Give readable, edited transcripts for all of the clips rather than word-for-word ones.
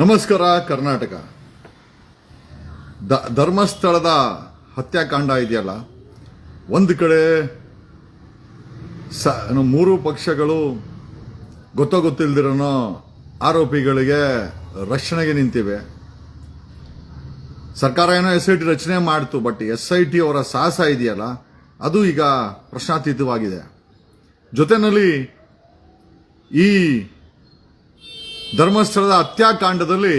ನಮಸ್ಕಾರ ಕರ್ನಾಟಕ. ಧರ್ಮಸ್ಥಳದ ಹತ್ಯಾಕಾಂಡ ಇದೆಯಲ್ಲ, ಒಂದು ಕಡೆ ಮೂರು ಪಕ್ಷಗಳು ಗೊತ್ತಿಲ್ದಿರೋ ಆರೋಪಿಗಳಿಗೆ ರಕ್ಷಣೆಗೆ ನಿಂತಿವೆ. ಸರ್ಕಾರ ಏನೋ SIT ರಚನೆ ಮಾಡ್ತು, ಬಟ್ SIT ಅವರ ಸಾಹಸ ಇದೆಯಲ್ಲ ಅದು ಈಗ ಪ್ರಶ್ನಾತೀತವಾಗಿದೆ. ಜೊತೆಯಲ್ಲಿ ಈ ಧರ್ಮಸ್ಥಳದ ಹತ್ಯಾಕಾಂಡದಲ್ಲಿ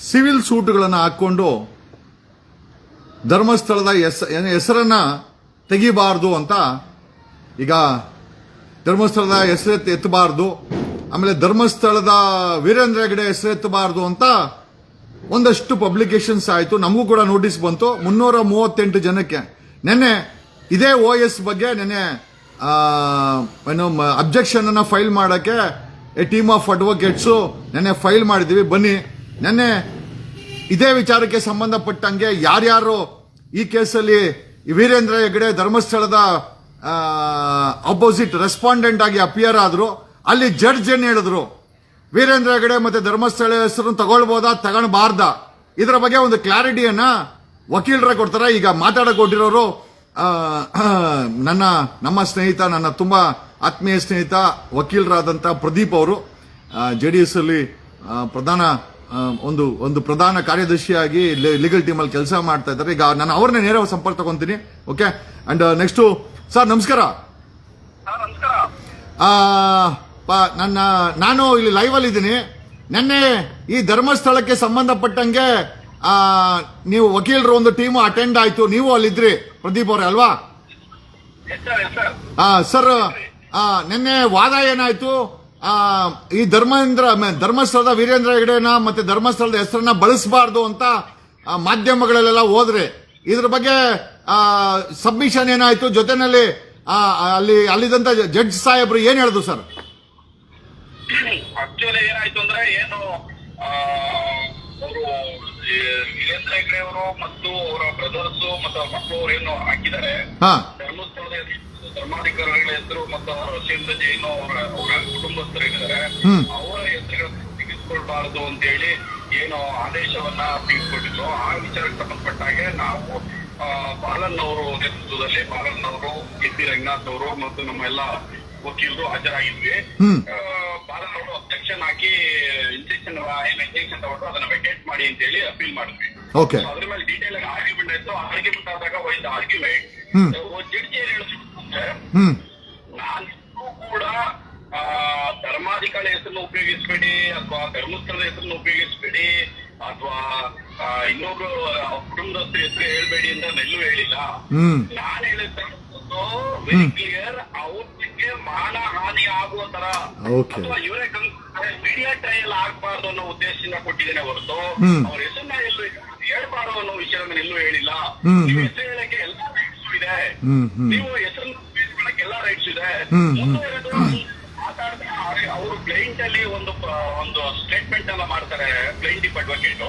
ಸಿವಿಲ್ ಸೂಟ್ಗಳನ್ನು ಹಾಕೊಂಡು ಧರ್ಮಸ್ಥಳದ ಹೆಸರನ್ನ ತೆಗಿಬಾರ್ದು ಅಂತ, ಈಗ ಧರ್ಮಸ್ಥಳದ ಹೆಸರು ಎತ್ತಬಾರ್ದು, ಆಮೇಲೆ ಧರ್ಮಸ್ಥಳದ ವೀರೇಂದ್ರ ಹೆಗಡೆ ಹೆಸರು ಎತ್ತಬಾರ್ದು ಅಂತ ಒಂದಷ್ಟು ಪಬ್ಲಿಕೇಶನ್ಸ್ ಆಯಿತು. ನಮಗೂ ಕೂಡ ನೋಟಿಸ್ ಬಂತು 338 ಜನಕ್ಕೆ. ನೆನ್ನೆ ಇದೇ OS ಬಗ್ಗೆ ನೆನ್ನೆ ಅಬ್ಜೆಕ್ಷನ್ ಅನ್ನ ಫೈಲ್ ಮಾಡಕ್ಕೆ ಟೀಮ್ ಆಫ್ ಅಡ್ವೊಕೇಟ್ಸ್ ನೆನ್ನೆ ಫೈಲ್ ಮಾಡಿದೀವಿ. ಬನ್ನಿ, ನೆನ್ನೆ ಇದೇ ವಿಚಾರಕ್ಕೆ ಸಂಬಂಧಪಟ್ಟಂಗೆ ಯಾರ್ಯಾರು ಈ ಕೇಸಲ್ಲಿ ವೀರೇಂದ್ರ ಹೆಗಡೆ ಧರ್ಮಸ್ಥಳದ ಅಪೋಸಿಟ್ ರೆಸ್ಪಾಂಡೆಂಟ್ ಆಗಿ ಅಪಿಯರ್ ಆದ್ರು, ಅಲ್ಲಿ ಜಡ್ಜ್ ಏನ್ ಹೇಳಿದ್ರು, ವೀರೇಂದ್ರ ಹೆಗಡೆ ಮತ್ತೆ ಧರ್ಮಸ್ಥಳ ಹೆಸರು ತಗೊಳ್ಬೋದಾ ತಗೊಳ್ಬಾರ್ದ, ಇದರ ಬಗ್ಗೆ ಒಂದು ಕ್ಲಾರಿಟಿಯನ್ನ ವಕೀಲರ ಕೊಡ್ತಾರೆ. ಈಗ ಮಾತಾಡಕ್ ಕೊಟ್ಟಿರೋರು ನಮ್ಮ ಸ್ನೇಹಿತ, ನನ್ನ ತುಂಬಾ ಆತ್ಮೀಯ ಸ್ನೇಹಿತ ವಕೀಲರಾದಂತ ಪ್ರದೀಪ್ ಅವರು JDS ಅಲ್ಲಿ ಒಂದು ಪ್ರಧಾನ ಕಾರ್ಯದರ್ಶಿಯಾಗಿ ಲೀಗಲ್ ಟೀಮ್ ಅಲ್ಲಿ ಕೆಲಸ ಮಾಡ್ತಾ ಇದ್ದಾರೆ. ಈಗ ನಾನು ಅವ್ರನ್ನ ನೇರ ಸಂಪರ್ಕ ತಗೊಂತೀನಿ. ಓಕೆ, ಅಂಡ್ ನೆಕ್ಸ್ಟ್ ಸರ್ ನಮಸ್ಕಾರ. ನಾನು ಇಲ್ಲಿ ಲೈವ್ ಅಲ್ಲಿ ಇದ್ದೀನಿ. ನಿನ್ನೆ ಈ ಧರ್ಮಸ್ಥಳಕ್ಕೆ ಸಂಬಂಧಪಟ್ಟಂಗೆ ನೀವು ವಕೀಲರು ಒಂದು ಟೀಮ್ ಅಟೆಂಡ್ ಆಯ್ತು, ನೀವು ಅಲ್ಲಿದ್ರಿ ಪ್ರದೀಪ್ ಅವರೇ ಅಲ್ವಾ? ಸರ್, ನಿನ್ನೆ ವಾದ ಏನಾಯ್ತು? ಈ ಧರ್ಮಸ್ಥಳದ ವೀರೇಂದ್ರ ಹೆಗಡೆನ ಮತ್ತೆ ಧರ್ಮಸ್ಥಳದ ಹೆಸರನ್ನ ಬಳಸಬಾರ್ದು ಅಂತ ಮಾಧ್ಯಮಗಳಲ್ಲೆಲ್ಲ ಹೋದ್ರೆ, ಇದ್ರ ಬಗ್ಗೆ ಸಬ್ಮಿಷನ್ ಏನಾಯ್ತು? ಜೊತೆನಲ್ಲಿ ಅಲ್ಲಿದ್ದಂತ ಜಡ್ಜ್ ಸಾಹೇಬ್ರು ಏನ್ ಹೇಳಿದ್ರು ಸರ್? ಆಕ್ಚುಲಿ ಏನಾಯ್ತು ಅಂದ್ರೆ, ಏನು ಅವರು ವೀರೇಂದ್ರ ಹೆಗಡೆ ಅವರು ಮತ್ತು ಅವರ ಬ್ರದರ್ಸ್ ಮತ್ತು ಅವ್ರ ಮಕ್ಕಳು ಅವರು ಏನು ಹಾಕಿದ್ದಾರೆ, ಧರ್ಮಸ್ಥಳದ ಧರ್ಮಾಧಿಕಾರಿಗಳ ಹೆಸರು ಮತ್ತು ವಸೀಂದ್ರ ಜೈನ್ ಅವರ ಕುಟುಂಬಸ್ಥರು ಏನಿದ್ದಾರೆ ಅವರ ಹೆಸರುಗಳನ್ನು ತೆಗೆದುಕೊಳ್ಬಾರದು ಅಂತ ಹೇಳಿ ಏನು ಆದೇಶವನ್ನ ತೆಗೆದುಕೊಂಡಿದ್ರು. ಆ ವಿಚಾರಕ್ಕೆ ಸಂಬಂಧಪಟ್ಟ ಹಾಗೆ ನಾವು ಬಾಲನ್ ಅವರು ನೇತೃತ್ವದಲ್ಲಿ ಬಾಲನ್ ಅವರು, KP ರಂಗನಾಥ್ ಅವರು ಮತ್ತು ನಮ್ಮ ಎಲ್ಲ ವಕೀಲರು ಹಾಜರಾಗಿದ್ವಿ. ಬಾಲನ್ ಅವರು ಅಬ್ಜೆಕ್ಷನ್ ಹಾಕಿ ಇಂಜೆಕ್ಷನ್ ತಗೊಂಡು ಅದನ್ನ ವೆಕೇಟ್ ಮಾಡಿ ಅಂತ ಹೇಳಿ ಅಪೀಲ್ ಮಾಡಿದ್ವಿ. ಅದ್ರ ಮೇಲೆ ಡೀಟೇಲ್ ಆಗಿ ಆರ್ಗ್ಯುಮೆಂಟ್ ಆಯ್ತು. ಆರ್ಗ್ಯುಮೆಂಟ್ ಆದಾಗ ಒಂದು ಆರ್ಗ್ಯುಮೆಂಟ್ ಜಡ್ಜಿ ಏನ್ ಹೇಳಿದ್ರು ಅಂದ್ರೆ, ನಾನು ಕೂಡ ಧರ್ಮಾಧಿಕಾರಿ ಹೆಸರನ್ನು ಉಪಯೋಗಿಸಬೇಡಿ ಅಥವಾ ಧರ್ಮಸ್ಥಳದ ಹೆಸರನ್ನು ಉಪಯೋಗಿಸಬೇಡಿ ಅಥವಾ ಇನ್ನೊಬ್ರು ಕುಟುಂಬದಸ್ಥರ ಹೆಸರು ಹೇಳ್ಬೇಡಿ ಅಂತ ಎಲ್ಲೂ ಹೇಳಿಲ್ಲ. ನಾನು ಹೇಳಿದ ವೆರಿ ಕ್ಲಿಯರ್, ಅವ್ರಿಗೆ ಮಾನ ಹಾನಿ ಆಗುವ ತರ ಅಥವಾ ಇವರೇ ಮೀಡಿಯಾ ಟ್ರಯಲ್ ಆಗಬಾರ್ದು ಅನ್ನೋ ಉದ್ದೇಶದಿಂದ ಕೊಟ್ಟಿದ್ದೇನೆ ಹೊರತು ಅವ್ರ ಹೆಸರನ್ನ ಎಲ್ಲೂ ಹೇಳ್ಬಾರ್ದು ಅನ್ನೋ ವಿಷಯ ಎಲ್ಲೂ ಹೇಳಿಲ್ಲ. ನೀವು ಹೆಸರು ಹೇಳಕ್ಕೆ ಎಲ್ಲಾ ರೈಟ್ಸ್ ಇದೆ, ನೀವು ಹೆಸರನ್ನು ಉಪಯೋಗಿಸಕ್ಕೆ ಎಲ್ಲಾ ರೈಟ್ಸ್ ಇದೆ. ಮುಂದುವರೆದು ಮಾತಾಡಿದ್ರೆ ಅವರು ಕ್ಲೈಂಟ್ ಅಲ್ಲಿ ಒಂದು ಸ್ಟೇಟ್ಮೆಂಟ್ ಎಲ್ಲ ಮಾಡ್ತಾರೆ ಕ್ಲೈಂಟ್ ಅಡ್ವೊಕೇಟ್.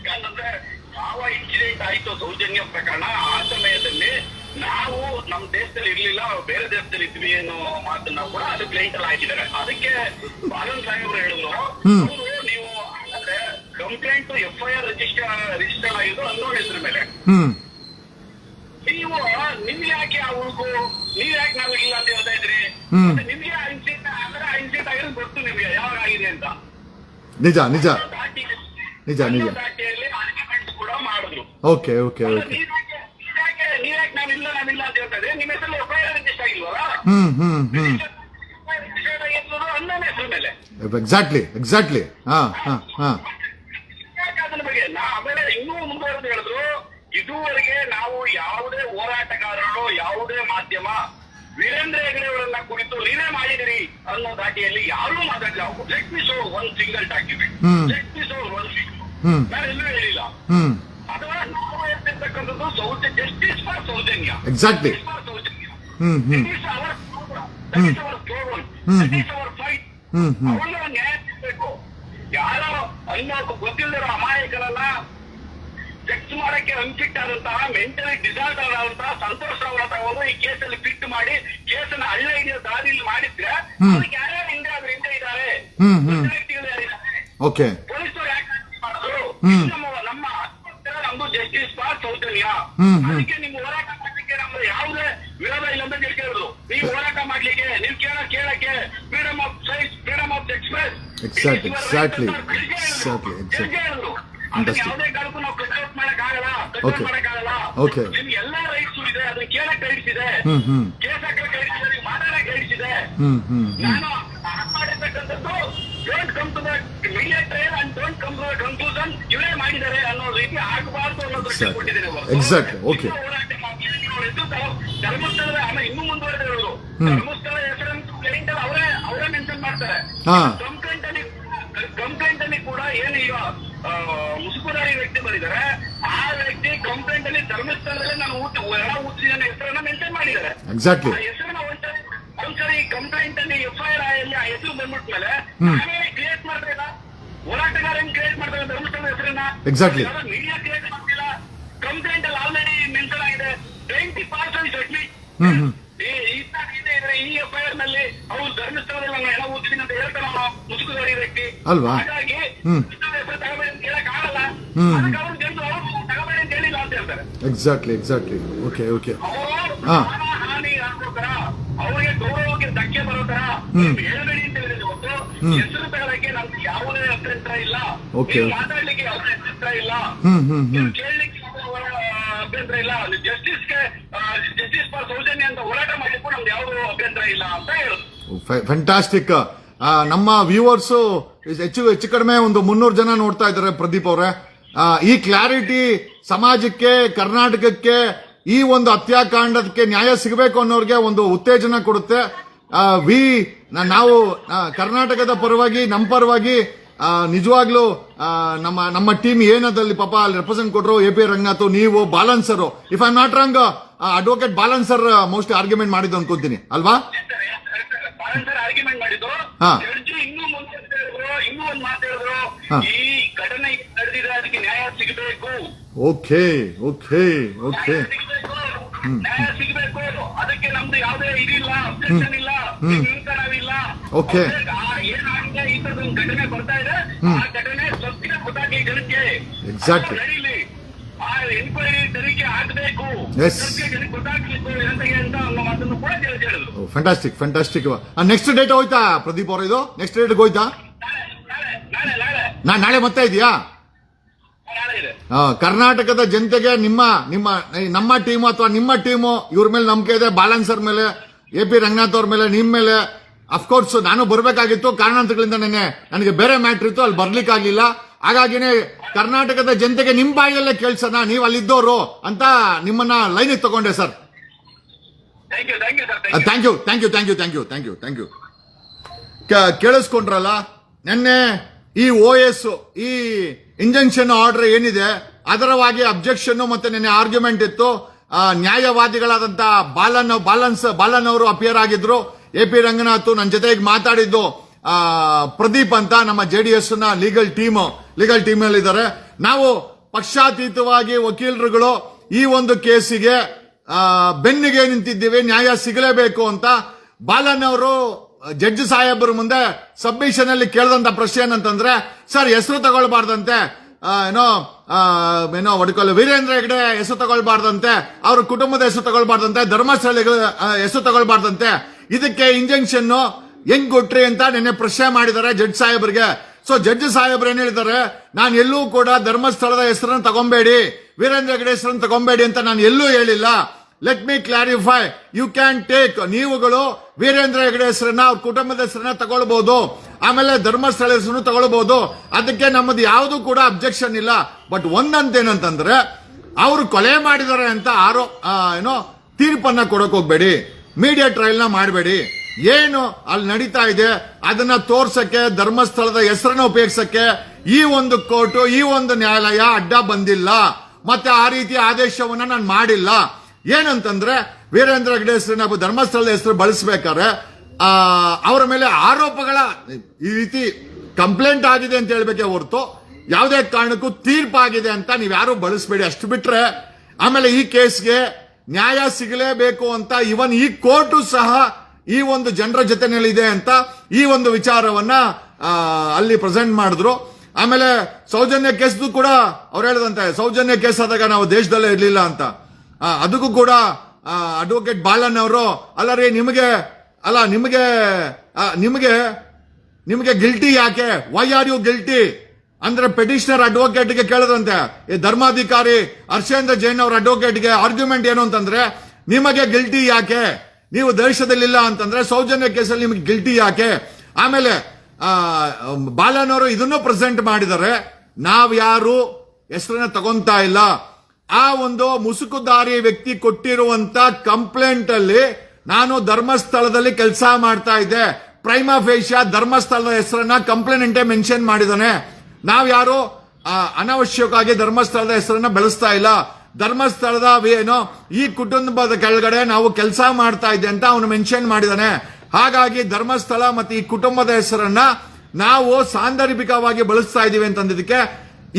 ಯಾಕಂದ್ರೆ ಯಾವ ಇನ್ಸಿಡೆಂಟ್ ಆಯ್ತು ಸೌಜನ್ಯ ಪ್ರಕರಣ, ಆ ಸಮಯದಲ್ಲಿ ನಾವು ನಮ್ಮ ದೇಶದಲ್ಲಿ ಇರ್ಲಿಲ್ಲ, ಬೇರೆ ದೇಶದಲ್ಲಿ ಇದ್ವಿ ಅನ್ನೋ ಮಾತನ್ನ ಕೂಡ ಅದು ಕ್ಲೈಂಟ್ ಅಲ್ಲಿ ಹಾಕಿದ್ದಾರೆ. ಅದಕ್ಕೆ ಬಾಲನ್ ಸಾಹೇಬ್ರು ಹೇಳಿದ್ರು, ನೀವು ಕಂಪ್ಲೇಂಟ್ FIR ರಿಜಿಸ್ಟರ್ ಆಗಿದ್ದು ಅನ್ನೋ ಹೆಸರು ಮೇಲೆ, ನೀವು ನಿಮ್ಗೆ ಯಾಕೆ ಅವ್ರಿಗೂ ನೀವ್ ಯಾಕೆ ನಾವು ಇಲ್ಲ ಅಂತ ಹೇಳ್ತಾ ಇದ್ರಿ? ನಿಮ್ಗೆ ಇನ್ಸಿಡೆಂಟ್ ಅಂದ್ರೆ ಇನ್ಸಿಡೆಂಟ್ ಆಗಿರೋದು ಗೊತ್ತು ನಿಮ್ಗೆ ಯಾವಾಗ ಆಗಿದೆ ಅಂತ. ನಿಜ ನಿಜ ನಿಜ ನಿಜ ದಾಟಿಯಲ್ಲಿ ಆರ್ಗ್ಯುಮೆಂಟ್ಸ್ ಕೂಡ ಮಾಡಿದ್ರು. ಓಕೆ ಓಕೆ ಓಕೆ ನೀವ್ಯಾಕೆ ನಾವಿಲ್ಲ ಅಂತ ಹೇಳ್ತಾ ಇದ್ರೆ ನಿಮ್ಮ ಹೆಸರಲ್ಲಿ FIR ರಿಜಿಸ್ಟರ್ ಆಗಿಲ್ವಲ್ಲ? ರಿಜಿಸ್ಟರ್ ಆಗಿರೋದು ಅನ್ನೋ ಹೆಸರು ಮೇಲೆ. ಎಕ್ಸಾಕ್ಟ್ಲಿ. ಅದನ್ನ ಬಗ್ಗೆ ಆಮೇಲೆ ಇನ್ನೂ ಮುಂದುವರೆದು ಹೇಳಿದ್ರು, ಇದುವರೆಗೆ ನಾವು ಯಾವುದೇ ಹೋರಾಟಗಾರರು ಯಾವುದೇ ಮಾಧ್ಯಮ ವೀರೇಂದ್ರ ಹೆಗಡೆ ಅವರನ್ನ ಕುರಿತು ನೀವೇ ಮಾಡಿದಿರಿ ಅನ್ನೋ ದಾಟಿಯಲ್ಲಿ ಯಾರೂ ಮಾತಾಡಲಿಲ್ಲ. Let me show one single document, let me show one single, ನಾನು ಎಲ್ಲೂ ಹೇಳಿಲ್ಲ. ಅಥವಾ ನಾವು ಹೇಳ್ತಿರ್ತಕ್ಕಂಥದ್ದು ಜಸ್ಟಿಸ್ ಫಾರ್ ಸೌಜನ್ಯ, ಎಕ್ಸಾಕ್ಟ್ಲಿ ಅವನ್ನ ನ್ಯಾಯ ಸಿಗಬೇಕು. ಯಾರೋ ಅನ್ನೋ ಗೊತ್ತಿಲ್ಲದಿರೋ ಅಮಾಯಕರನ್ನ ಚೆಕ್ ಮಾಡಕ್ಕೆ ಅನ್ಫಿಟ್ ಆದಂತಹ ಮೆಂಟಲಿ ಡಿಸಾರ್ಡರ್ ಆದಂತಹ ಸಂತೋಷ್ ಅವರ ತಗೊಂಡು ಈ ಕೇಸಲ್ಲಿ ಫಿಟ್ ಮಾಡಿ ಕೇಸನ್ನ ಹಳ್ಳ ಹಿಡಿಯೋ ದಾರಿಯಲ್ಲಿ ಮಾಡಿದ್ರೆ ಅದಕ್ಕೆ ಯಾರ್ಯಾರು ಹಿಂದೆ ಇದ್ದಾರೆ, ಓಕೆ ಪೊಲೀಸರು ನಮ್ಮ ನಮ್ದು ಜಸ್ಟಿಸ್ ಫಾರ್ ಸೌಜನ್ಯ. ಅದಕ್ಕೆ ನಿಮ್ ಹೋರಾಟ ಮಾಡ್ಲಿಕ್ಕೆ ನಮ್ದು ಯಾವುದೇ ವಿರೋಧ ಇಲ್ಲ ಅಂತ ಹೇಳ್ತಿರೋದು. ನೀವು ಹೋರಾಟ ಮಾಡ್ಲಿಕ್ಕೆ, ನೀವು ಕೇಳಕ್ಕೆ freedom of science, freedom of express. Exactly. ಯಾವುದೇ ಕಾರಣಕ್ಕೂ ನಾವು ಕಟ್ಔಟ್ ಮಾಡಕ್ಕಾಗಲ್ಲ. ನಿಮ್ಗೆ ಎಲ್ಲಾ ರೈಟ್ಸ್ ಇದೆ, ಅದನ್ನ ಕೇಳಕ್ ರೈಟ್ಸ್ ಇದೆ, ಕೇಸ್ ಹಾಕಕ್ ರೈಟ್ಸ್ ಇದೆ, ನೀವು ಮಾತಾಡಕ್ ರೈಟ್ಸ್ ಇದೆ. ನಾನು ಮಾಡಿರ್ತಕ್ಕಂಥದ್ದು don't come to the media trial and don't come to the conclusion ಇವರೇ ಮಾಡಿದ್ದಾರೆ ಅನ್ನೋ ರೀತಿ ಆಗಬಾರ್ದು ಅನ್ನೋದು ಕೊಟ್ಟಿದ್ದೇನೆ. ಧರ್ಮಸ್ಥಳದ ಆಮೇಲೆ ಇನ್ನೂ ಮುಂದುವರೆದಿರೋದು ಧರ್ಮಸ್ಥಳ ಹೆಸರನ್ನು ಕ್ಲೈಂಟ್ ಅವರೇ ಮೆನ್ಷನ್ ಮಾಡ್ತಾರೆ. ಕಂಪ್ಲೇಂಟ್ ಅಲ್ಲಿ ಕೂಡ ಏನು ಈಗ ಮುಸುಕುದಾರಿ ವ್ಯಕ್ತಿ ಬಂದಿದ್ದಾರೆ, ಆ ವ್ಯಕ್ತಿ ಕಂಪ್ಲೇಂಟ್ ಅಲ್ಲಿ ಧರ್ಮಸ್ಥಳದಲ್ಲಿ ನಾನು ಊಟಿನ ಹೆಸರನ್ನ ಮೆನ್ಷನ್ ಮಾಡಿದ್ದಾರೆ. ಹೆಸರನ್ನ ಒಂದ್ಸರಿ ಕಂಪ್ಲೇಂಟ್ ಅಲ್ಲಿ FIR ಅಲ್ಲಿ ಆ ಹೆಸರು ಬಂದ್ಬಿಟ್ಮೇಲೆ ನಾವೇ ಕ್ರಿಯೇಟ್ ಮಾಡ್ತಿಲ್ಲ, ಹೋರಾಟಗಾರನ್ ಕ್ರಿಯೇಟ್ ಮಾಡ್ತಾರೆ ಧರ್ಮಸ್ಥಳದ ಹೆಸರನ್ನ. ಮೀಡಿಯಾ ಕ್ರಿಯೇಟ್ ಮಾಡ್ತಿಲ್ಲ. ಕಂಪ್ಲೇಂಟ್ ಅಲ್ಲಿ ಆಲ್ರೆಡಿ ಮೆನ್ಷನ್ ಆಗಿದೆ 20% ಅಟ್ಲೀಸ್ಟ್ ಈ FIR ನಲ್ಲಿ ಅವ್ರು ಧರ್ಮಸ್ಥಳದಲ್ಲಿ ನಾನು ಹೆಣ ಊದ್ತೀನಿ ಅಂತ ಹೇಳ್ತಾರಲ್ಲ ಮುಸುಕುದಾರಿ ವ್ಯಕ್ತಿ. ಹಾಗಾಗಿ ಹೆಸರು ತಗೋಬೇಡಿ ಅಂತ ಹೇಳಕ್ ಆಗಲ್ಲ. ಅದಕ್ಕೆ ಅವ್ರು ಜನರು ಅವ್ರು ತಗೋಬೇಡಿ ಅಂತ ಹೇಳಿಲ್ಲ ಅಂತ ಹೇಳ್ತಾರೆ. ಹಾನಿ ಆಗ್ಬೋತರ, ಅವರಿಗೆ ಗೌರವಕ್ಕೆ ಧಕ್ಕೆ ಬರೋ ತರ ಹೇಳಬೇಡಿ ಅಂತ ಹೇಳಿದ್ರೆ ಹೊತ್ತು ಹೆಸರು ತಗೊಳಕ್ಕೆ ನಮ್ಗೆ ಯಾವುದೇ ಅಭ್ಯಂತರ ಇಲ್ಲ, ಮಾತಾಡ್ಲಿಕ್ಕೆ ಯಾವುದೇ ಅಭ್ಯಂತರ ಇಲ್ಲ, ಕೇಳಲಿಕ್ಕೆ ಅಭ್ಯಂತರ ಇಲ್ಲ. ಜಸ್ಟಿಸ್ ಫಾರ್ ಸೌಜನ್ಯ ಅಂತ ಹೋರಾಟ ಮಾಡ್ಲಿಕ್ಕೂ ನಮ್ದು ಯಾವುದೋ ಅಭ್ಯಂತರ ಇಲ್ಲ ಅಂತ ಹೇಳುದು. ಫ್ಯಾಂಟಾಸ್ಟಿಕ್. ನಮ್ಮ ವ್ಯೂವರ್ಸ್ ಹೆಚ್ಚು ಕಡಿಮೆ ಒಂದು 300 ಜನ ನೋಡ್ತಾ ಇದ್ದಾರೆ ಪ್ರದೀಪ್ ಅವರೇ. ಈ ಕ್ಲಾರಿಟಿ ಸಮಾಜಕ್ಕೆ, ಕರ್ನಾಟಕಕ್ಕೆ ಈ ಒಂದು ಹತ್ಯಾಕಾಂಡಕ್ಕೆ ನ್ಯಾಯ ಸಿಗಬೇಕು ಅನ್ನೋರಿಗೆ ಒಂದು ಉತ್ತೇಜನ ಕೊಡುತ್ತೆ. ನಾವು ಕರ್ನಾಟಕದ ಪರವಾಗಿ, ನಮ್ಮ ಪರವಾಗಿ ನಿಜವಾಗ್ಲೂ ನಮ್ಮ ಟೀಮ್ ಏನದಲ್ಲಿ ಪಾಪ ಅಲ್ಲಿ ರೆಪ್ರೆಸೆಂಟ್ ಕೊಟ್ಟರು AP ರಂಗನಾಥ್, ನೀವು Balan sir, if I not wrong advocate Balan sir most argument ಮಾಡಿದ್ದು ಅನ್ಕೊಂತೀನಿ ಅಲ್ವಾ? ಆರ್ಗ್ಯುಮೆಂಟ್ ಮಾಡಿದ್ದು ಇನ್ನೂ ಮುಂದೆ ಇನ್ನೂ ಒಂದು ಮಾತು ಹೇಳಿದ್ರು, ಈ ಘಟನೆ ನಡೆದಿದೆ, ಅದಕ್ಕೆ ನ್ಯಾಯ ಸಿಗಬೇಕು. ನ್ಯಾಯ ಸಿಗಬೇಕು, ಅದಕ್ಕೆ ನಮ್ದು ಯಾವುದೇ ಇದಿಲ್ಲ, ಅಬ್ಜೆಕ್ಷನ್ ಇಲ್ಲ, ನಾವಿಲ್ಲ. ಏನಾಗಿದೆ ಈ ತರದ ಒಂದು ಘಟನೆ ಬರ್ತಾ ಇದೆ, ಆ ಘಟನೆ ಸತ್ಯ ಗೊತ್ತಾಗಿ ಜನಕ್ಕೆ ನಡೀಲಿ, ಆ ಎನ್ಕ್ವೈರಿ ತನಿಖೆ ಆಗಬೇಕು, ಜನಕ್ಕೆ ಗೊತ್ತಾಗ್ಲಿಕ್ಕೆ ಅಂತ ಅನ್ನೋ ಮಾತನ್ನು ಕೂಡ ಹೇಳಿದ್ರು. ಫ್ಯಾಂಟಾಸ್ಟಿಕ್. ನೆಕ್ಸ್ಟ್ ಡೇಟ್ ಹೋಯ್ತಾ ಪ್ರದೀಪ್ ಅವರು? ಇದು ನೆಕ್ಸ್ಟ್ ಡೇಟ್ ಹೋಯ್ತಾ? ನಾಳೆ ಮತ್ತೆ ಇದೆಯಾ? ಕರ್ನಾಟಕದ ಜನತೆಗೆ ನಮ್ಮ ಟೀಮು ಅಥವಾ ನಿಮ್ಮ ಟೀಮು ಇವ್ರ ಮೇಲೆ ನಂಬಿಕೆ ಇದೆ, ಬಾಲನ್ಸರ್ ಮೇಲೆ, AP ರಂಗನಾಥ್ ಅವ್ರ ಮೇಲೆ, ನಿಮ್ ಮೇಲೆ. ಅಫ್ಕೋರ್ಸ್ ನಾನು ಬರ್ಬೇಕಾಗಿತ್ತು, ಕಾರಣಾಂತರಗಳಿಂದ ನನಗೆ ಬೇರೆ ಮ್ಯಾಟ್ರ್ ಇತ್ತು, ಅಲ್ಲಿ ಬರ್ಲಿಕ್ಕಾಗ್ಲಿಲ್ಲ. ಹಾಗಾಗಿನೇ ಕರ್ನಾಟಕದ ಜನತೆಗೆ ನಿಮ್ ಬಾಯಲ್ಲೇ ಕೇಳ್ಸೋಣ, ನೀವು ಅಲ್ಲಿದ್ದವರು ಅಂತ ನಿಮ್ಮನ್ನ ಲೈನಿಗೆ ತಗೊಂಡೆ ಸರ್. Thank you. ಕೇಳಿಸ್ಕೊಂಡ್ರಲ್ಲ, ನಿನ್ನೆ ಈ OS ಈ ಇಂಜಂಕ್ಷನ್ ಆರ್ಡರ್ ಏನಿದೆ ಅದರವಾಗಿ ಅಬ್ಜೆಕ್ಷನ್ ಮತ್ತೆ ನಿನ್ನೆ ಆರ್ಗ್ಯುಮೆಂಟ್ ಇತ್ತು. ನ್ಯಾಯವಾದಿಗಳಾದಂತ ಬಾಲನ್ ಅವರು ಅಪಿಯರ್ ಆಗಿದ್ರು. AP ರಂಗನಾಥ್ ನನ್ನ ಜೊತೆಗೆ ಮಾತಾಡಿದ್ದು ಪ್ರದೀಪ್ ಅಂತ ನಮ್ಮ JDS ನ ಲೀಗಲ್ ಟೀಮ್ ಅಲ್ಲಿ ಇದ್ದಾರೆ. ನಾವು ಪಕ್ಷಾತೀತವಾಗಿ ವಕೀಲರುಗಳು ಈ ಒಂದು ಕೇಸಿಗೆ ಬೆನ್ನಿಗೆ ನಿಂತಿದ್ದೀವಿ, ನ್ಯಾಯ ಸಿಗಲೇಬೇಕು ಅಂತ. ಬಾಲನ್ ಅವರು ಜಡ್ಜ್ ಸಾಹೇಬರ ಮುಂದೆ ಸಬ್ಮಿಷನ್ ಅಲ್ಲಿ ಕೇಳಿದಂತ ಪ್ರಶ್ನೆ ಏನಂತಂದ್ರೆ, ಸರ್ ಹೆಸರು ತಗೊಳ್ಬಾರ್ದಂತೆ, ವೀರೇಂದ್ರ ಹೆಗಡೆ ಹೆಸರು ತಗೊಳ್ಬಾರ್ದಂತೆ, ಅವ್ರ ಕುಟುಂಬದ ಹೆಸರು ತಗೊಳ್ಬಾರ್ದಂತೆ, ಧರ್ಮಸ್ಥಳಗಳ ಹೆಸರು ತಗೊಳ್ಬಾರ್ದಂತೆ, ಇದಕ್ಕೆ ಇಂಜೆಕ್ಷನ್ ಹೆಂಗ್ ಕೊಟ್ರಿ ಅಂತ ನಿನ್ನೆ ಪ್ರಶ್ನೆ ಮಾಡಿದ್ದಾರೆ ಜಡ್ಜ್ ಸಾಹೇಬರಿಗೆ. ಸೊ ಜಡ್ಜ್ ಸಾಹೇಬ್ರು ಏನ್ ಹೇಳಿದ್ದಾರೆ, ನಾನು ಎಲ್ಲೂ ಕೂಡ ಧರ್ಮಸ್ಥಳದ ಹೆಸರನ್ನು ತಗೊಂಬೇಡಿ, ವೀರೇಂದ್ರ ಹೆಗಡೆ ಹೆಸರನ್ನು ತಗೊಂಬೇಡಿ ಅಂತ ನಾನು ಎಲ್ಲೂ ಹೇಳಿಲ್ಲ. Let me clarify, you can take, ನೀವುಗಳು ವೀರೇಂದ್ರ ಹೆಗಡೆ ಹೆಸರನ್ನ, ಅವ್ರ ಕುಟುಂಬದ ಹೆಸರನ್ನ ತಗೊಳ್ಬಹುದು, ಆಮೇಲೆ ಧರ್ಮಸ್ಥಳ ಹೆಸರನ್ನು ತಗೊಳ್ಬಹುದು, ಅದಕ್ಕೆ ನಮ್ಮದು ಯಾವುದು ಕೂಡ ಅಬ್ಜೆಕ್ಷನ್ ಇಲ್ಲ. ಬಟ್ ಒಂದಂತೇನಂತಂದ್ರೆ, ಅವರು ಕೊಲೆ ಮಾಡಿದ್ದಾರೆ ಅಂತ ತೀರ್ಪನ್ನ ಕೊಡಕ್ ಹೋಗ್ಬೇಡಿ, ಮೀಡಿಯಾ ಟ್ರಯಲ್ ನ ಮಾಡಬೇಡಿ. ಏನು ಅಲ್ಲಿ ನಡೀತಾ ಇದೆ ಅದನ್ನ ತೋರ್ಸಕ್ಕೆ, ಧರ್ಮಸ್ಥಳದ ಹೆಸರನ್ನ ಉಪಯೋಗಿಸಕ್ಕೆ ಈ ಒಂದು ಕೋರ್ಟು, ಈ ಒಂದು ನ್ಯಾಯಾಲಯ ಅಡ್ಡ ಬಂದಿಲ್ಲ, ಮತ್ತೆ ಆ ರೀತಿಯ ಆದೇಶವನ್ನ ನಾನು ಮಾಡಿಲ್ಲ. ಏನಂತಂದ್ರೆ, ವೀರೇಂದ್ರ ಹೆಗಡೆ ಹೆಸರನ್ನ ಧರ್ಮಸ್ಥಳದ ಹೆಸರು ಬಳಸಬೇಕಾದ್ರೆ ಅವರ ಮೇಲೆ ಆರೋಪಗಳ ಈ ರೀತಿ ಕಂಪ್ಲೇಂಟ್ ಆಗಿದೆ ಅಂತ ಹೇಳ್ಬೇಕೆ ಹೊರತು ಯಾವುದೇ ಕಾರಣಕ್ಕೂ ತೀರ್ಪಾಗಿದೆ ಅಂತ ನೀವ್ಯಾರು ಬಳಸಬೇಡಿ. ಅಷ್ಟು ಬಿಟ್ರೆ ಆಮೇಲೆ ಈ ಕೇಸ್ಗೆ ನ್ಯಾಯ ಸಿಗಲೇಬೇಕು ಅಂತ ಇವನ್ ಈ ಕೋರ್ಟು ಸಹ ಈ ಒಂದು ಜನರ ಜೊತೆನಲ್ಲಿದೆ ಅಂತ ಈ ಒಂದು ವಿಚಾರವನ್ನ ಅಲ್ಲಿ ಪ್ರೆಸೆಂಟ್ ಮಾಡಿದ್ರು. ಆಮೇಲೆ ಸೌಜನ್ಯ ಕೇಸ್ದು ಕೂಡ ಅವ್ರು ಹೇಳಿದಂತೆ ಸೌಜನ್ಯ ಕೇಸ್ ಆದಾಗ ನಾವು ದೇಶದಲ್ಲೇ ಇರ್ಲಿಲ್ಲ ಅಂತ. ಅದಕ್ಕೂ ಕೂಡ ಅಡ್ವೊಕೇಟ್ ಬಾಲನ್ ಅವರು ಅಲ್ಲ ರೀ ನಿಮಗೆ ಗಿಲ್ಟಿ ಯಾಕೆ, ವೈ ಆರ್ ಯು ಗಿಲ್ಟಿ ಅಂದ್ರೆ ಪೆಟಿಷನರ್ ಅಡ್ವೊಕೇಟ್ಗೆ ಕೇಳದಂತೆ. ಈ ಧರ್ಮಾಧಿಕಾರಿ ಹರ್ಷೇಂದ್ರ ಜೈನ್ ಅವರ ಅಡ್ವೊಕೇಟ್ಗೆ ಆರ್ಗ್ಯುಮೆಂಟ್ ಏನು ಅಂತಂದ್ರೆ, ನಿಮಗೆ ಗಿಲ್ಟಿ ಯಾಕೆ, ನೀವು ದೇಶದಲ್ಲಿಲ್ಲ ಅಂತಂದ್ರೆ ಸೌಜನ್ಯ ಕೇಸಲ್ಲಿ ನಿಮಗೆ ಗಿಲ್ಟಿ ಯಾಕೆ. ಆಮೇಲೆ ಬಾಲನ್ ಅವರು ಇದನ್ನು ಪ್ರೆಸೆಂಟ್ ಮಾಡಿದ್ದಾರೆ, ನಾವ್ ಯಾರು ಹೆಸರನ್ನ ತಗೊಂತಾ ಇಲ್ಲ. ಆ ಒಂದು ಮುಸುಕುದಾರಿ ವ್ಯಕ್ತಿ ಕೊಟ್ಟಿರುವಂತ ಕಂಪ್ಲೇಂಟ್ ಅಲ್ಲಿ ನಾನು ಧರ್ಮಸ್ಥಳದಲ್ಲಿ ಕೆಲಸ ಮಾಡ್ತಾ ಇದ್ದೆ, ಪ್ರೈಮಾ ಫೇಶಿಯಾ ಧರ್ಮಸ್ಥಳದ ಹೆಸರನ್ನ ಕಂಪ್ಲೇಂಟೇ ಮೆನ್ಷನ್ ಮಾಡಿದಾನೆ. ನಾವ್ ಯಾರು ಅನಾವಶ್ಯಕವಾಗಿ ಧರ್ಮಸ್ಥಳದ ಹೆಸರನ್ನ ಬೆಳೆಸ್ತಾ ಇಲ್ಲ, ಧರ್ಮಸ್ಥಳದ ಏನೋ ಈ ಕುಟುಂಬದ ಕೆಳಗಡೆ ನಾವು ಕೆಲಸ ಮಾಡ್ತಾ ಇದ್ದೆ ಅಂತ ಅವನು ಮೆನ್ಷನ್ ಮಾಡಿದಾನೆ. ಹಾಗಾಗಿ ಧರ್ಮಸ್ಥಳ ಮತ್ತೆ ಈ ಕುಟುಂಬದ ಹೆಸರನ್ನ ನಾವು ಸಾಂದರ್ಭಿಕವಾಗಿ ಬಳಸ್ತಾ ಇದೀವಿ ಅಂತಂದಿದ್ದಕ್ಕೆ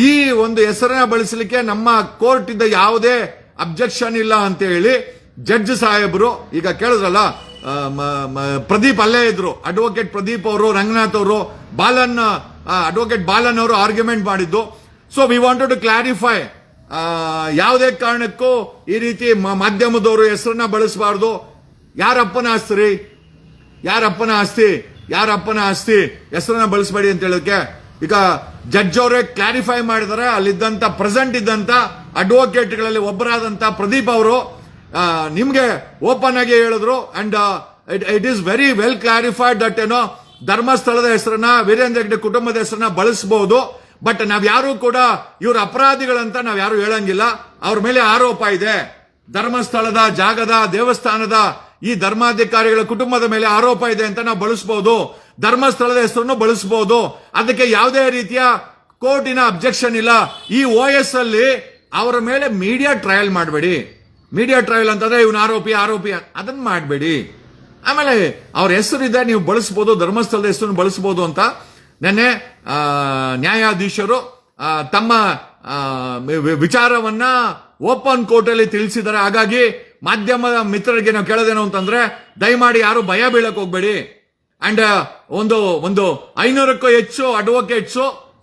ಈ ಒಂದು ಹೆಸರನ್ನ ಬಳಸಲಿಕ್ಕೆ ನಮ್ಮ ಕೋರ್ಟ್ ಇಂದ ಯಾವುದೇ ಅಬ್ಜೆಕ್ಷನ್ ಇಲ್ಲ ಅಂತ ಹೇಳಿ ಜಡ್ಜ್ ಸಾಹೇಬರು ಈಗ ಕೇಳಿದ್ರಲ್ಲ, ಪ್ರದೀಪ್ ಅಲ್ಲೇ ಇದ್ರು, ಅಡ್ವೊಕೇಟ್ ಪ್ರದೀಪ್ ಅವರು, ರಂಗನಾಥ್ ಅವರು, ಅಡ್ವೊಕೇಟ್ ಬಾಲನ್ ಅವರು ಆರ್ಗ್ಯುಮೆಂಟ್ ಮಾಡಿದ್ದು. So we wanted to clarify, ಯಾವುದೇ ಕಾರಣಕ್ಕೂ ಈ ರೀತಿ ಮಾಧ್ಯಮದವರು ಹೆಸರನ್ನ ಬಳಸಬಾರ್ದು. ಯಾರಪ್ಪನ ಆಸ್ತಿ ಹೆಸರನ್ನ ಬಳಸಬೇಡಿ ಅಂತ ಹೇಳೋಕೆ ಈಗ ಜಡ್ಜ್ ಅವರೇ ಕ್ಲಾರಿಫೈ ಮಾಡಿದರೆ. ಅಲ್ಲಿದ್ದಂತ ಪ್ರೆಸೆಂಟ್ ಇದ್ದಂತ ಅಡ್ವೊಕೇಟ್ಗಳಲ್ಲಿ ಒಬ್ಬರಾದಂತ ಪ್ರದೀಪ್ ಅವರು ನಿಮ್ಗೆ ಓಪನ್ ಆಗಿ ಹೇಳಿದ್ರು, and it is very well clarified that ಏನೋ ಧರ್ಮಸ್ಥಳದ ಹೆಸರನ್ನ, ವೀರೇಂದ್ರ ಹೆಗ್ಡೆ ಕುಟುಂಬದ ಹೆಸರನ್ನ ಬಳಸಬಹುದು, ಬಟ್ ನಾವ್ ಯಾರು ಕೂಡ ಇವ್ರ ಅಪರಾಧಿಗಳಂತ ನಾವ್ ಯಾರು ಹೇಳಂಗಿಲ್ಲ. ಅವ್ರ ಮೇಲೆ ಆರೋಪ ಇದೆ, ಧರ್ಮಸ್ಥಳದ ಜಾಗದ ದೇವಸ್ಥಾನದ ಈ ಧರ್ಮಾಧಿಕಾರಿಗಳ ಕುಟುಂಬದ ಮೇಲೆ ಆರೋಪ ಇದೆ ಅಂತ ನಾವು ಬಳಸಬಹುದು, ಧರ್ಮಸ್ಥಳದ ಹೆಸರನ್ನು ಬಳಸಬಹುದು, ಅದಕ್ಕೆ ಯಾವುದೇ ರೀತಿಯ ಕೋರ್ಟಿನ ಅಬ್ಜೆಕ್ಷನ್ ಇಲ್ಲ. ಈ OS ಅಲ್ಲಿ ಅವರ ಮೇಲೆ ಮೀಡಿಯಾ ಟ್ರಯಲ್ ಮಾಡಬೇಡಿ. ಮೀಡಿಯಾ ಟ್ರಯಲ್ ಅಂತಂದ್ರೆ ಇವನು ಆರೋಪಿ ಅದನ್ನ ಮಾಡಬೇಡಿ. ಆಮೇಲೆ ಅವ್ರ ಹೆಸರಿದೆ, ನೀವು ಬಳಸಬಹುದು, ಧರ್ಮಸ್ಥಳದ ಹೆಸರನ್ನು ಬಳಸಬಹುದು ಅಂತ ನೆನ್ನೆ ನ್ಯಾಯಾಧೀಶರು ತಮ್ಮ ವಿಚಾರವನ್ನ ಓಪನ್ ಕೋರ್ಟ್ ಅಲ್ಲಿ ತಿಳಿಸಿದ್ದಾರೆ. ಹಾಗಾಗಿ ಮಾಧ್ಯಮದ ಮಿತ್ರರಿಗೆ ನಾವು ಕೇಳೋದೇನು ಅಂತಂದ್ರೆ, ದಯಮಾಡಿ ಯಾರು ಭಯ ಬೀಳಕ್ ಹೋಗ್ಬೇಡಿ. ಅಂಡ್ ಒಂದು 500ಕ್ಕೂ ಹೆಚ್ಚು ಅಡ್ವೊಕೇಟ್ಸ್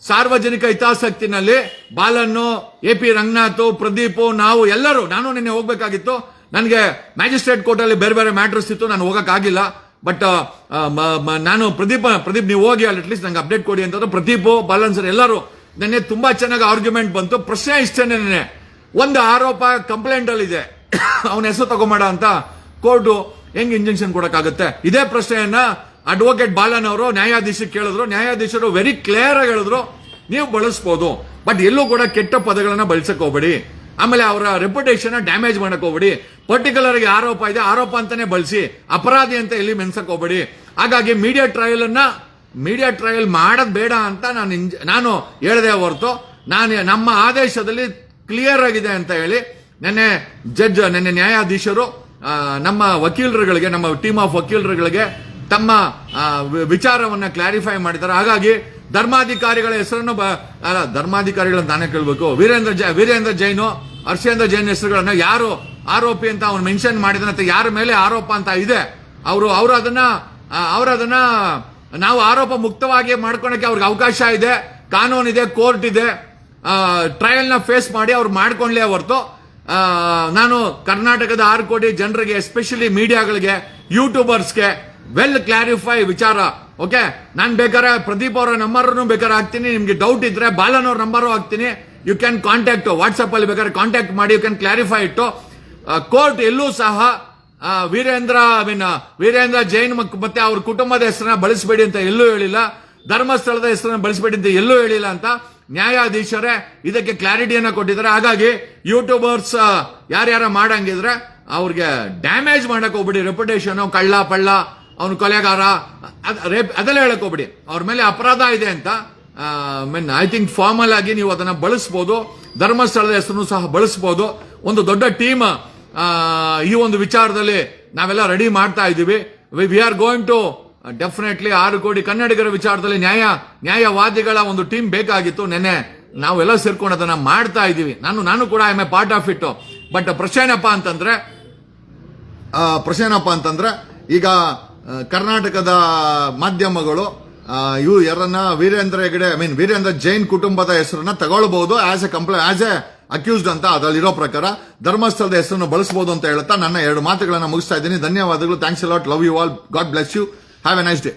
ಸಾರ್ವಜನಿಕ ಹಿತಾಸಕ್ತಿನಲ್ಲಿ ಬಾಲನ್ನು, AP ರಂಗನಾಥ್, ಪ್ರದೀಪ್, ನಾವು ಎಲ್ಲರೂ, ನಾನು ನಿನ್ನೆ ಹೋಗ್ಬೇಕಾಗಿತ್ತು, ನನಗೆ ಮ್ಯಾಜಿಸ್ಟ್ರೇಟ್ ಕೋರ್ಟ್ ಅಲ್ಲಿ ಬೇರೆ ಬೇರೆ ಮ್ಯಾಟರ್ಸ್ ಇತ್ತು, ನಾನು ಹೋಗಕ್ ಆಗಿಲ್ಲ. ಬಟ್ ನಾನು ಪ್ರದೀಪ್ ನೀವು ಹೋಗಿ ಅಲ್ಲಿ ಅಟ್ಲೀಸ್ಟ್ ನಂಗೆ ಅಪ್ಡೇಟ್ ಕೊಡಿ ಅಂತಂದ್ರೆ ಪ್ರದೀಪ್, ಬಾಲನ್ ಸರ್ ಎಲ್ಲರೂ ನೆನ್ನೆ ತುಂಬಾ ಚೆನ್ನಾಗಿ ಆರ್ಗ್ಯುಮೆಂಟ್ ಬಂತು. ಪ್ರಶ್ನೆ ಇಷ್ಟೇನೆ, ನೆನ್ನೆ ಒಂದು ಆರೋಪ ಕಂಪ್ಲೇಂಟ್ ಅಲ್ಲಿ ಇದೆ, ಅವನ ಹೆಸರು ತಗೊಂಬೇಡ ಅಂತ ಕೋರ್ಟ್ ಹೆಂಗ್ ಇಂಜೆಕ್ಷನ್ ಕೊಡಕ್ಕಾಗತ್ತೆ? ಇದೇ ಪ್ರಶ್ನೆಯನ್ನ ಅಡ್ವೊಕೇಟ್ ಬಾಲನ್ ಅವರು ನ್ಯಾಯಾಧೀಶಕ್ಕೆ ಕೇಳಿದ್ರು. ನ್ಯಾಯಾಧೀಶರು ವೆರಿ ಕ್ಲಿಯರ್ ಆಗಿ ಹೇಳಿದ್ರು, ನೀವು ಬಳಸಬಹುದು, ಬಟ್ ಎಲ್ಲೂ ಕೂಡ ಕೆಟ್ಟ ಪದಗಳನ್ನ ಬಳಸಕ್ ಹೋಗ್ಬೇಡಿ, ಆಮೇಲೆ ಅವರ ರೆಪ್ಯುಟೇಷನ್ ಡ್ಯಾಮೇಜ್ ಮಾಡಕ್ ಹೋಗ್ಬೇಡಿ, ಪರ್ಟಿಕ್ಯುಲರ್ ಆಗಿ ಆರೋಪ ಇದೆ, ಆರೋಪ ಅಂತಾನೆ ಬಳಸಿ, ಅಪರಾಧಿ ಅಂತ ಎಲ್ಲಿ ಮೆನ್ಸಕ್ ಹೋಗ್ಬೇಡಿ. ಹಾಗಾಗಿ ಮೀಡಿಯಾ ಟ್ರಯಲ್ ಮಾಡೋದ್ ಬೇಡ ಅಂತ ನಾನು ಹೇಳದೆ ಹೊರತು, ನಮ್ಮ ಆದೇಶದಲ್ಲಿ ಕ್ಲಿಯರ್ ಆಗಿದೆ ಅಂತ ಹೇಳಿ ನೆನ್ನೆ ನ್ಯಾಯಾಧೀಶರು ನಮ್ಮ ವಕೀಲರುಗಳಿಗೆ, ನಮ್ಮ ಟೀಮ್ ಆಫ್ ವಕೀಲರುಗಳಿಗೆ ತಮ್ಮ ವಿಚಾರವನ್ನ ಕ್ಲಾರಿಫೈ ಮಾಡಿದ್ದಾರೆ. ಹಾಗಾಗಿ ಧರ್ಮಾಧಿಕಾರಿಗಳ ಹೆಸರನ್ನು ಧರ್ಮಾಧಿಕಾರಿಗಳನ್ನ ನಾನೇ ಕೇಳಬೇಕು, ವೀರೇಂದ್ರ ಜೈನು, ಹರ್ಷೇಂದ್ರ ಜೈನ್ ಹೆಸರುಗಳನ್ನ ಯಾರು ಆರೋಪಿ ಅಂತ ಅವನು ಮೆನ್ಷನ್ ಮಾಡಿದ, ಯಾರ ಮೇಲೆ ಆರೋಪ ಅಂತ ಇದೆ, ಅವರು ಅದನ್ನ ನಾವು ಆರೋಪ ಮುಕ್ತವಾಗಿ ಮಾಡ್ಕೊಳಕ್ಕೆ ಅವ್ರಿಗೆ ಅವಕಾಶ ಇದೆ, ಕಾನೂನಿದೆ, ಕೋರ್ಟ್ ಇದೆ, ಟ್ರಯಲ್ ನ ಫೇಸ್ ಮಾಡಿ ಅವ್ರು ಮಾಡ್ಕೊಂಡ್ಲೇ ಹೊರತು ನಾನು ಕರ್ನಾಟಕದ 6 ಕೋಟಿ ಜನರಿಗೆ, ಎಸ್ಪೆಷಲಿ ಮೀಡಿಯಾಗಳಿಗೆ, ಯೂಟ್ಯೂಬರ್ಸ್ಗೆ ವೆಲ್ ಕ್ಲಾರಿಫೈ ವಿಚಾರ. ಓಕೆ, ನಾನು ಬೇಕಾದ್ರೆ ಪ್ರದೀಪ್ ಅವರ ನಂಬರ್ ಬೇಕಾದ್ರೆ ಹಾಕ್ತೀನಿ, ನಿಮ್ಗೆ ಡೌಟ್ ಇದ್ರೆ ಬಾಲನ್ ಅವ್ರ ನಂಬರ್ ಹಾಕ್ತೀನಿ, ಯು ಕ್ಯಾನ್ ಕಾಂಟ್ಯಾಕ್ಟ್, ವಾಟ್ಸ್ಆಪ್ ಅಲ್ಲಿ ಬೇಕಾದ್ರೆ ಕಾಂಟ್ಯಾಕ್ಟ್ ಮಾಡಿ, ಯು ಕ್ಯಾನ್ ಕ್ಲಾರಿಫೈ ಇಟ್ಟು. ಕೋರ್ಟ್ ಎಲ್ಲೂ ಸಹ ವೀರೇಂದ್ರ ಜೈನ್ ಮತ್ತೆ ಅವ್ರ ಕುಟುಂಬದ ಹೆಸರನ್ನ ಬಳಸಬೇಡಿ ಅಂತ ಎಲ್ಲೂ ಹೇಳಿಲ್ಲ, ಧರ್ಮಸ್ಥಳದ ಹೆಸರನ್ನ ಬಳಸಬೇಡಿ ಅಂತ ಎಲ್ಲೂ ಹೇಳಿಲ್ಲ ಅಂತ ನ್ಯಾಯಾಧೀಶರೇ ಇದಕ್ಕೆ ಕ್ಲಾರಿಟಿಯನ್ನ ಕೊಟ್ಟಿದ್ದಾರೆ. ಹಾಗಾಗಿ ಯೂಟ್ಯೂಬರ್ಸ್ ಯಾರ್ಯಾರ ಮಾಡಂಗಿದ್ರೆ ಅವ್ರಿಗೆ ಡ್ಯಾಮೇಜ್ ಮಾಡಕ್ ಹೋಗ್ಬಿಡಿ, ರೆಪ್ಯುಟೇಷನ್, ಕಳ್ಳ ಪಳ್ಳ, ಅವನು ಕೊಲೆಗಾರ ಅದೆಲ್ಲ ಹೇಳಕ್ ಹೋಗ್ಬಿಡಿ, ಅವ್ರ ಮೇಲೆ ಅಪರಾಧ ಇದೆ ಅಂತ ಐ ಥಿಂಕ್ ಫಾರ್ಮಲ್ ಆಗಿ ನೀವು ಅದನ್ನ ಬಳಸಬಹುದು, ಧರ್ಮಸ್ಥಳದ ಹೆಸರನ್ನು ಸಹ ಬಳಸಬಹುದು. ಒಂದು ದೊಡ್ಡ ಟೀಮ್ ಈ ಒಂದು ವಿಚಾರದಲ್ಲಿ ನಾವೆಲ್ಲ ರೆಡಿ ಮಾಡ್ತಾ ಇದ್ದೀವಿ. We are going to definitely 6 ಕೋಟಿ ಕನ್ನಡಿಗರ ವಿಚಾರದಲ್ಲಿ ನ್ಯಾಯವಾದಿಗಳ ಒಂದು ಟೀಮ್ ಬೇಕಾಗಿತ್ತು. ನೆನ್ನೆ ನಾವೆಲ್ಲ ಸೇರ್ಕೊಂಡು ಅದನ್ನ ಮಾಡ್ತಾ ಇದ್ದೀವಿ. ನಾನು ಕೂಡ I M A part of it. But ಪ್ರಶ್ನೆ ಏನಪ್ಪಾ ಅಂತಂದ್ರೆ ಈಗ ಕರ್ನಾಟಕದ ಮಾಧ್ಯಮಗಳು ಇವು ಯಾರನ್ನ ವೀರೇಂದ್ರ ಹೆಗಡೆ ವೀರೇಂದ್ರ ಜೈನ್ ಕುಟುಂಬದ ಹೆಸರನ್ನ ತಗೊಳ್ಬಹುದು ಆಸ್ ಎ ಅಕ್ಯೂಸ್ಡ್ ಅಂತ ಅದರಲ್ಲಿರೋ ಪ್ರಕಾರ ಧರ್ಮಸ್ಥಳದ ಹೆಸರನ್ನು ಬಳಸಬಹುದು ಅಂತ ಹೇಳ್ತಾ ನನ್ನ 2 ಮಾತುಗಳನ್ನ ಮುಗಿಸ್ತಾ ಇದ್ದೀನಿ. ಧನ್ಯವಾದಗಳು. Thanks a lot. Love you all. God bless you. Have a nice day.